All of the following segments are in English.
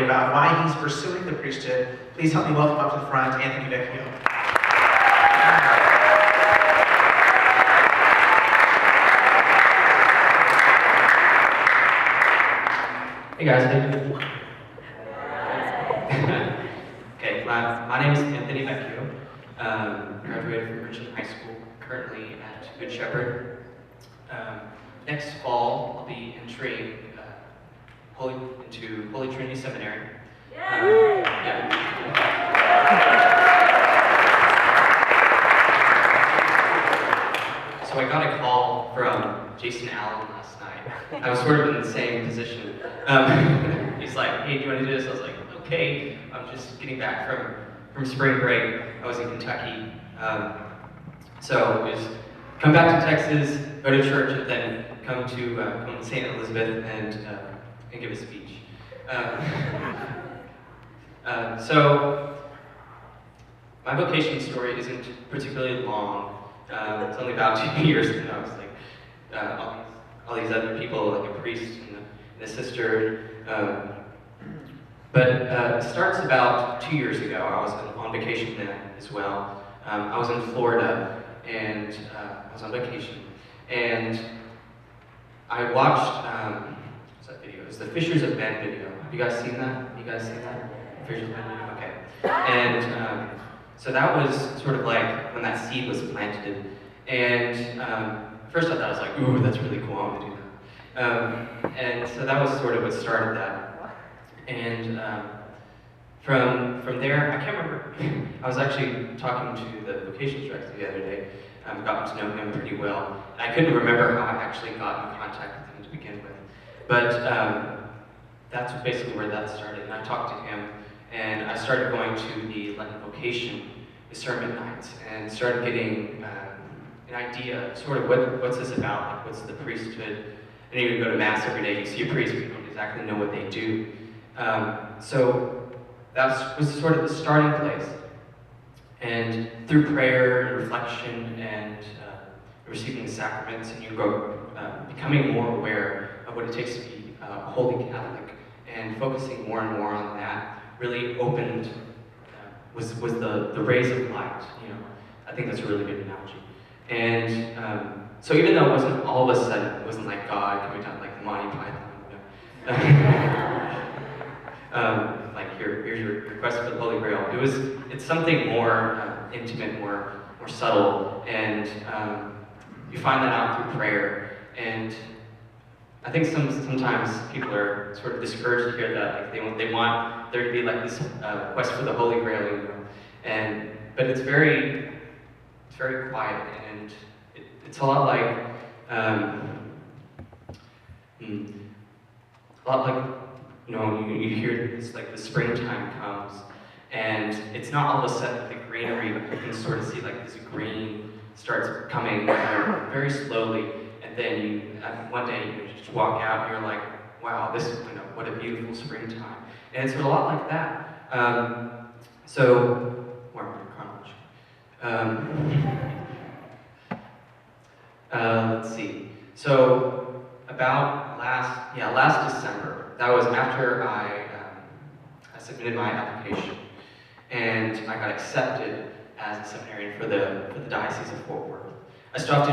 story about why he's pursuing the priesthood. Please help me welcome up to the front, Anthony Vecchio. Hey guys, how you doing? Okay, my name is Anthony Vecchio. Graduated from Richland High School, currently at Good Shepherd. Next fall, I'll be entering into Holy Trinity Seminary. So I got a call from Jason Allen last night. I was sort of in the same position. He's like, hey, do you want to do this? I was like, okay. I'm just getting back from spring break. I was in Kentucky. So it was come back to Texas, go to church, and then come to St. Elizabeth and give a speech. So my vocation story isn't particularly long. It's only about 2 years, and I was like all these other people, like a priest and a sister. But it starts about 2 years ago. I was on vacation then as well. I was in Florida, and I was on vacation, and I watched what's that video? It was the Fishers of Men video. Have you guys seen that? Fishers of Men video. Okay. And so that was sort of like when that seed was planted. And first I thought, I was like, ooh, that's really cool, I want to do that. And so that was sort of what started that. And from there, I can't remember, I was actually talking to the Vocations director the other day. Gotten to know him pretty well. And I couldn't remember how I actually got in contact with him to begin with. But that's basically where that started. And I talked to him, and I started going to the Lenten Vocation, the sermon nights, and started getting an idea, sort of what's this about, like what's the priesthood. And you would go to Mass every day, you see a priest, but you don't exactly know what they do. So that was sort of the starting place. And through prayer and reflection and receiving the sacraments, and you go becoming more aware of what it takes to be a holy Catholic, and focusing more and more on that really opened, was the rays of light, you know. I think that's a really good analogy. And so even though it wasn't all of a sudden, it wasn't like God coming down like the Monty Python, you know. Like here's your request for the Holy Grail. It's something more intimate, more subtle, and you find that out through prayer. And I think sometimes people are sort of discouraged to hear that, like they want there to be like this quest for the Holy Grail, you know. But it's very quiet, and it's a lot like you know, you hear this, like the springtime comes, and it's not all of a sudden the greenery, but you can sort of see like this green starts coming very slowly, and then one day you just walk out and you're like, wow, this, you know, what a beautiful springtime. And it's a lot like that. So, where am I chronology? Let's see. So about last December. That was after I submitted my application, and I got accepted as a seminarian for the diocese of Fort Worth. I still have to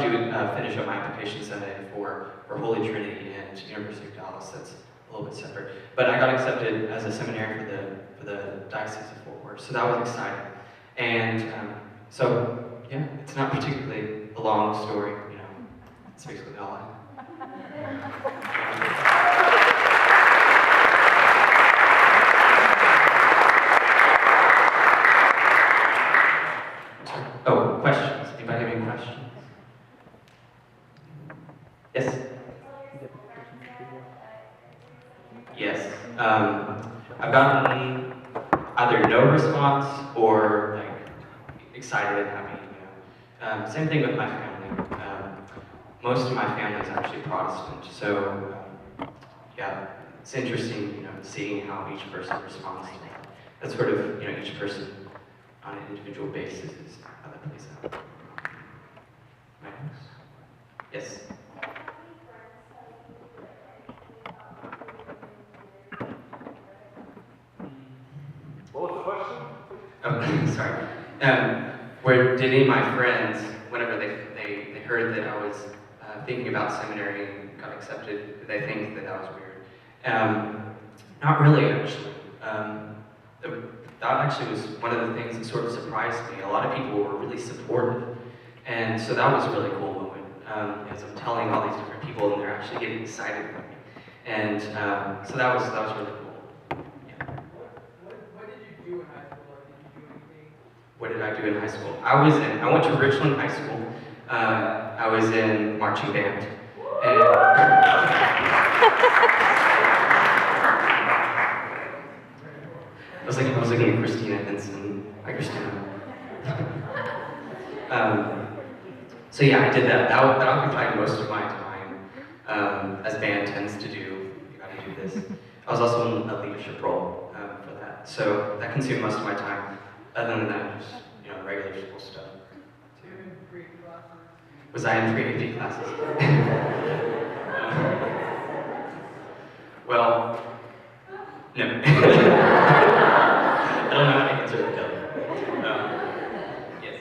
finish up my application Sunday for Holy Trinity and University of Dallas. That's a little bit separate. But I got accepted as a seminarian for the diocese of Fort Worth, so that was exciting. And so yeah, it's not particularly a long story, you know. It's basically all I. Oh, questions? Anybody have any questions? Yes? Yes. I've gotten either no response or like excited and happy. You know. Same thing with my family. Most of my family is actually Protestant, so yeah, it's interesting, you know, seeing how each person responds to that. That's sort of, you know, each person on an individual basis is how that plays out. Yes? What was the question? Oh, sorry. Where did any of my friends, whenever they heard that I was thinking about seminary and got accepted, did they think that that was weird? Not really, actually. That actually was one of the things that sort of surprised me. A lot of people were really supportive, and so that was a really cool moment. As I'm telling all these different people, and they're actually getting excited for me, and so that was really cool. Yeah. What did you do in high school? Like, did you do anything? What did I do in high school? I went to Richland High School. I was in marching band. I was looking at Christina Henson. Hi, Christina. So yeah, I did that. That occupied most of my time, as band tends to do. You gotta do this. I was also in a leadership role for that. So that consumed most of my time. Other than that, just regular school stuff. Was I in pre-AD classes? Well, no. I don't know how to answer that. Yes.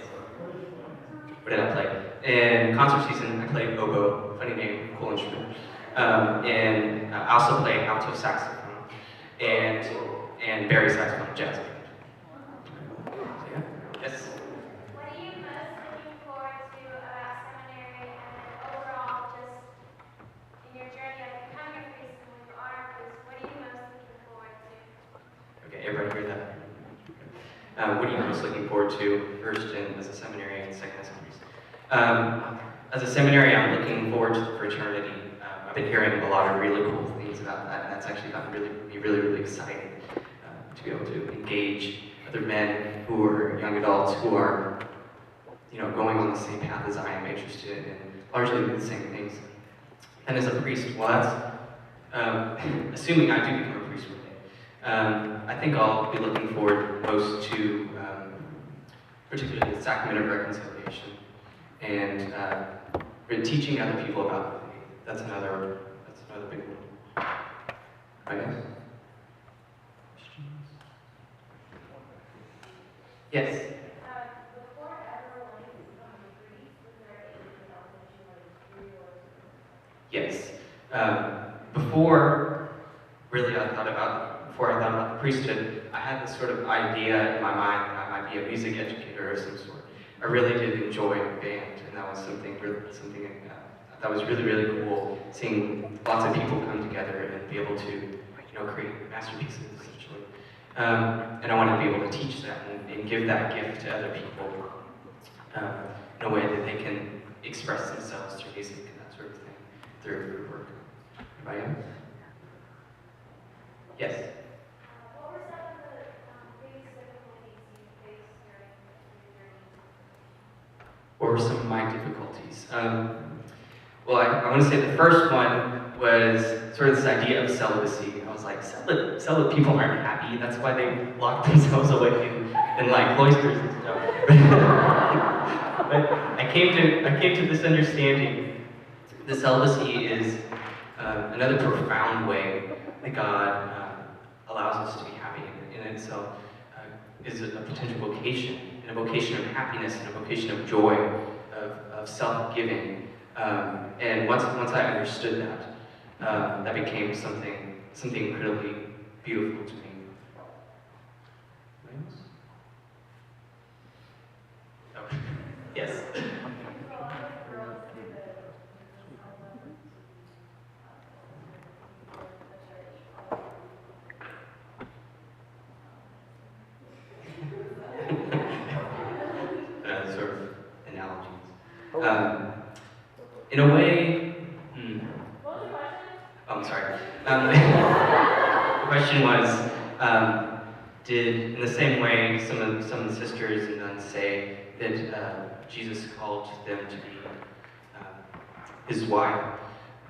What did I play? In concert season, I played oboe, funny name, cool instrument. And I also played alto saxophone and bari saxophone, jazz band. So, yeah. Yes. What are you most looking forward to about seminary and then overall just in your journey of becoming a priest and when you are a priest, what are you most looking forward to? Okay, everybody hear that? What are you most looking forward to, first as a seminarian and second as a priest? As a seminary, I'm looking forward to the fraternity. I've been hearing a lot of really cool things about that, and that's actually gotten really exciting to be able to engage other men who are young adults who are, going on the same path as I am, interested in largely the same things. And as a priest, assuming I do become a priest one day, I think I'll be looking forward most to, particularly the sacrament of reconciliation and really teaching other people about the faith. That's another big one. I guess. Yes. Before ever wanting to become a priest, was there anything else that you wanted to do? Yes. Before I thought about the priesthood, I had this sort of idea in my mind that I might be a music educator of some sort. I really did enjoy band, and that was something that was really cool. Seeing lots of people come together and be able to, create masterpieces essentially. And I want to be able to teach that and give that gift to other people in a way that they can express themselves through music and that sort of thing, through work. Anybody else? Yes? What were some of the biggest difficulties you faced during your journey? What were some of my difficulties? Well, I want to say the first one was sort of this idea of celibacy. I was like, celibate people aren't happy. That's why they lock themselves away in like cloisters and stuff. But I came to this understanding. The celibacy is another profound way that God allows us to be happy in itself. Is a potential vocation, and a vocation of happiness, and a vocation of joy, of self-giving. And once I understood that, that became something incredibly beautiful to me. Oh, yes. Sort of analogies. In a way, What was the question? oh, I'm sorry. The question was, did, in the same way, some of the sisters and nuns say that Jesus called them to be his wife,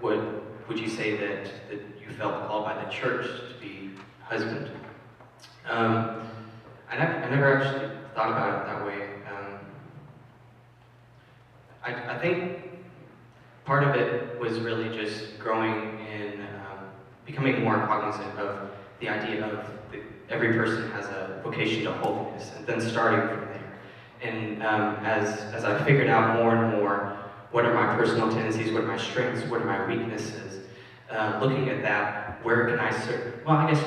would you say that you felt called by the church to be husband? I never actually thought about it that way. I think part of it was really just growing in becoming more cognizant of the idea of every person has a vocation to holiness, and then starting from there. And as I figured out more and more, what are my personal tendencies, what are my strengths, what are my weaknesses, looking at that, where can I serve, well, I guess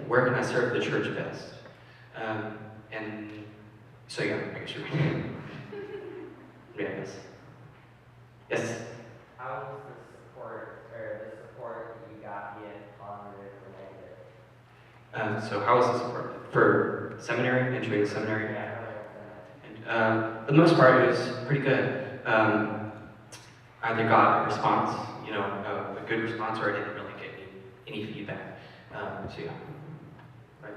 where can I serve the church best? And so yeah, I guess you're right. Yeah, I guess. Yes? How was the support that you got, be it positive or negative? So how was the support? For seminary, entering seminary? Yeah, And, for the most part, it was pretty good. I either got a response, you know, a good response, or I didn't really get any feedback. So yeah. Right.